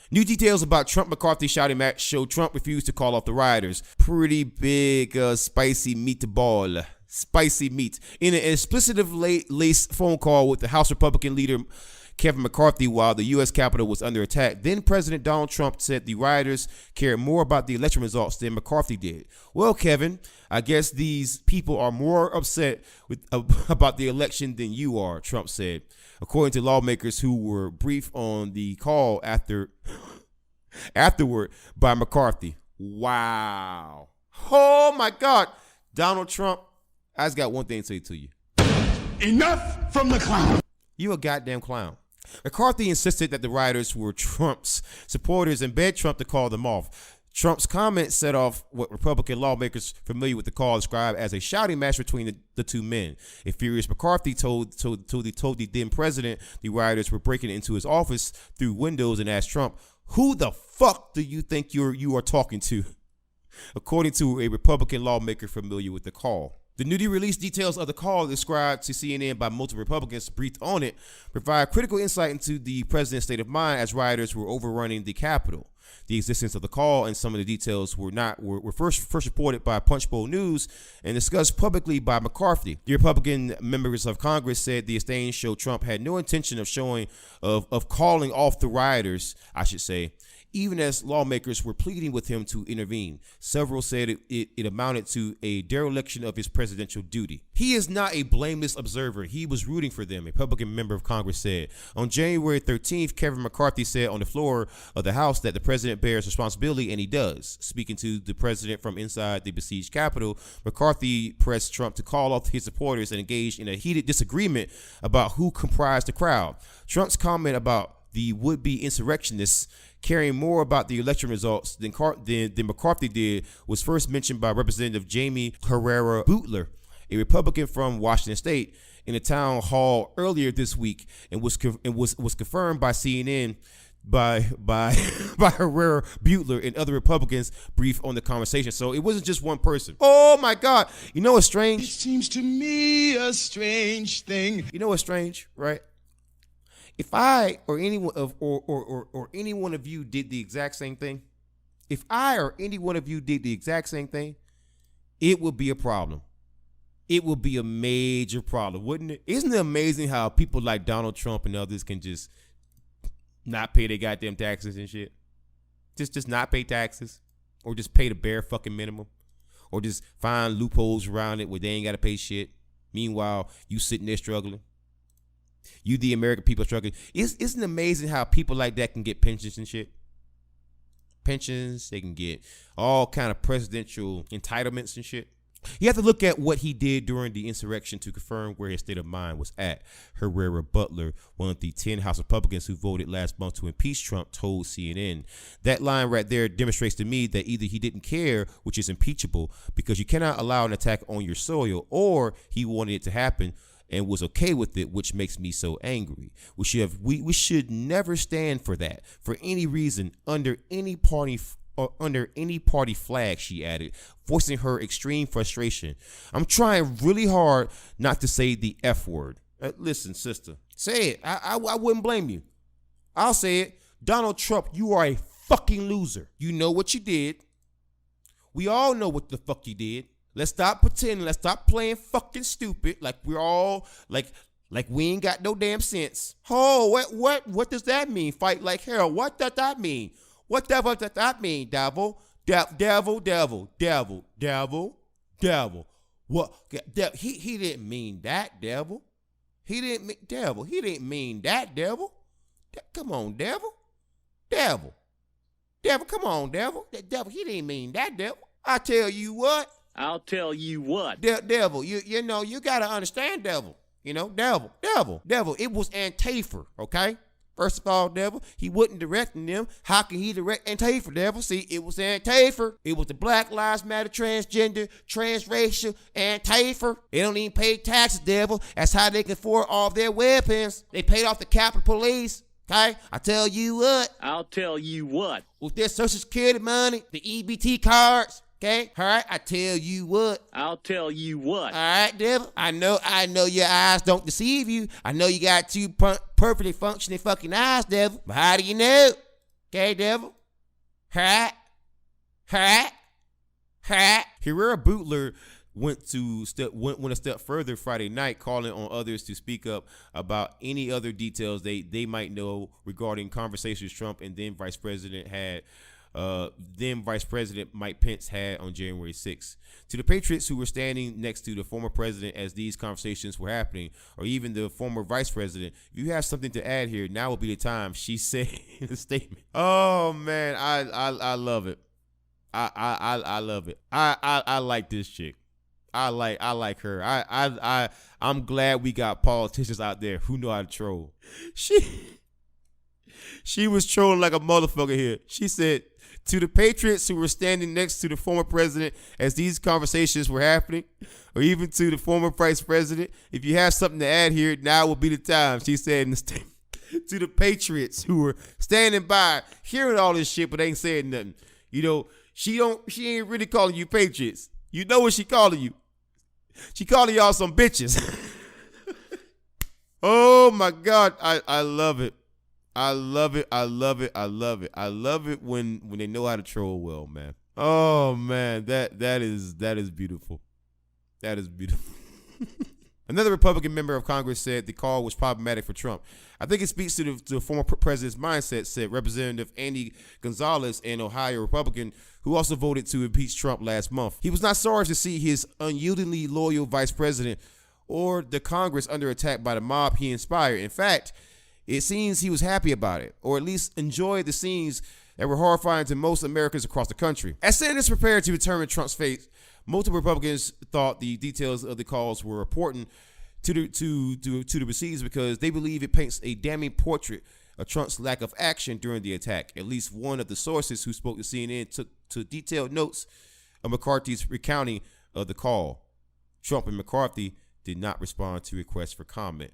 New details about Trump-McCarthy shouting match show Trump refused to call off the rioters. Pretty big spicy meatball. Spicy meat. In an explicitly laced phone call with the House Republican leader Kevin McCarthy while the U.S. Capitol was under attack, then President Donald Trump said the rioters cared more about the election results than McCarthy did. Well, Kevin, I guess these people are more upset about the election than you are, Trump said, according to lawmakers who were briefed on the call afterward by McCarthy. Wow. Oh, my God. Donald Trump, I just got one thing to say to you. Enough from the clown. You a goddamn clown. McCarthy insisted that the rioters were Trump's supporters and begged Trump to call them off. Trump's comment set off what Republican lawmakers familiar with the call described as a shouting match between the two men. A furious McCarthy told the then president the rioters were breaking into his office through windows and asked Trump, "Who the fuck do you think you are talking to?" According to a Republican lawmaker familiar with the call. The newly released details of the call described to CNN by multiple Republicans briefed on it provide critical insight into the president's state of mind as rioters were overrunning the Capitol. The existence of the call and some of the details were first reported by Punchbowl News and discussed publicly by McCarthy. The Republican members of Congress said the exchange showed Trump had no intention of calling off the rioters, I should say, even as lawmakers were pleading with him to intervene. Several said it amounted to a dereliction of his presidential duty. He is not a blameless observer. He was rooting for them, a Republican member of Congress said. On January 13th, Kevin McCarthy said on the floor of the House that the president bears responsibility, and he does. Speaking to the president from inside the besieged Capitol, McCarthy pressed Trump to call off his supporters and engaged in a heated disagreement about who comprised the crowd. Trump's comment about the would-be insurrectionists caring more about the election results than McCarthy did was first mentioned by Representative Jamie Herrera Beutler, a Republican from Washington State, in a town hall earlier this week, and was confirmed by CNN by Herrera Beutler and other Republicans briefed on the conversation. So it wasn't just one person. Oh my God! You know what's strange? It seems to me a strange thing. You know what's strange, right? If I or anyone or any one of you did the exact same thing, if I or any one of you did the exact same thing, it would be a problem. It would be a major problem, wouldn't it? Isn't it amazing how people like Donald Trump and others can just not pay their goddamn taxes and shit? Just not pay taxes, or just pay the bare fucking minimum, or just find loopholes around it where they ain't got to pay shit. Meanwhile, you sitting there struggling. You, the American people, struggling. Isn't it amazing how people like that can get pensions and shit? Pensions, they can get all kind of presidential entitlements and shit. You have to look at what he did during the insurrection to confirm where his state of mind was at. Herrera Beutler, one of the 10 House Republicans who voted last month to impeach Trump, told CNN. That line right there demonstrates to me that either he didn't care, which is impeachable, because you cannot allow an attack on your soil, or he wanted it to happen and was okay with it, which makes me so angry. We should never stand for that, for any reason, under any party flag, she added, voicing her extreme frustration. I'm trying really hard not to say the F word. Listen, sister, say it. I wouldn't blame you. I'll say it. Donald Trump, you are a fucking loser. You know what you did. We all know what the fuck you did. Let's stop pretending. Let's stop playing fucking stupid like we're all like we ain't got no damn sense. Oh, what does that mean? Fight like hell. What does that mean? What devil does that mean, devil? Devil. What? He didn't mean that, devil. He didn't mean devil. He didn't mean that, devil. Come on, devil. Devil, come on, devil. That devil, he didn't mean that, devil. I'll tell you what. Devil, you know, you got to understand, devil. You know, devil. It was Antifa, okay? First of all, devil, he wasn't directing them. How can he direct Antifa, devil? See, it was Antifa. It was the Black Lives Matter, transgender, transracial Antifa. They don't even pay taxes, devil. That's how they can afford all their weapons. They paid off the Capitol Police. Okay, I'll tell you what. With their Social Security money, the EBT cards. Okay, all right, I'll tell you what. All right, devil. I know your eyes don't deceive you. I know you got two perfectly functioning fucking eyes, devil. But how do you know? Gay devil. Hat. Herrera Butler went a step further Friday night, calling on others to speak up about any other details they might know regarding conversations Trump and then Vice President Mike Pence had on January 6th. To the patriots who were standing next to the former president as these conversations were happening, or even the former vice president, if you have something to add here, now will be the time, she said in a statement. Oh man, I love it. I love it. I like this chick. I like her. I'm glad we got politicians out there who know how to troll. She was trolling like a motherfucker here. She said, to the patriots who were standing next to the former president as these conversations were happening, or even to the former vice president, if you have something to add here, now will be the time, she said in the statement. To the patriots who were standing by, hearing all this shit, but ain't saying nothing. You know, she ain't really calling you patriots. You know what she calling you? She calling y'all some bitches. Oh my God, I love it. I love it when they know how to troll well, man. Oh man, that is beautiful. That is beautiful. Another Republican member of Congress said the call was problematic for Trump. I think it speaks to the former president's mindset, said Representative Andy Gonzalez, an Ohio Republican who also voted to impeach Trump last month. He was not sorry to see his unyieldingly loyal vice president or the Congress under attack by the mob he inspired. In fact, it seems he was happy about it, or at least enjoyed the scenes that were horrifying to most Americans across the country. As senators prepared to determine Trump's fate, multiple Republicans thought the details of the calls were important to the proceedings because they believe it paints a damning portrait of Trump's lack of action during the attack. At least one of the sources who spoke to CNN took detailed notes of McCarthy's recounting of the call. Trump and McCarthy did not respond to requests for comment.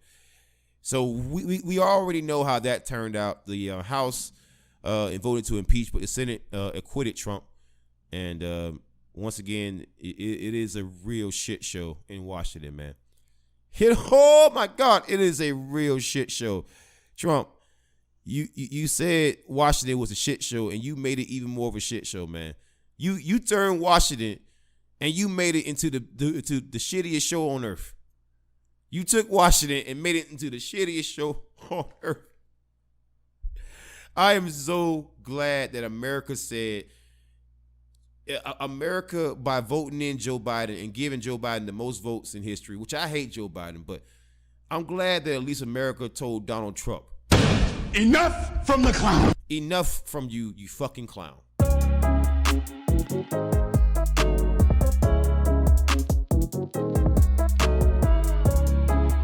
So we already know how that turned out. The House voted to impeach, but the Senate acquitted Trump. And once again, it is a real shit show in Washington, man. Oh my God, it is a real shit show. Trump, you said Washington was a shit show, and you made it even more of a shit show, man. You turned Washington, and you made it into the shittiest show on earth. You took Washington and made it into the shittiest show on earth. I am so glad that America by voting in Joe Biden and giving Joe Biden the most votes in history, which I hate Joe Biden, but I'm glad that at least America told Donald Trump, enough from the clown. Enough from you fucking clown.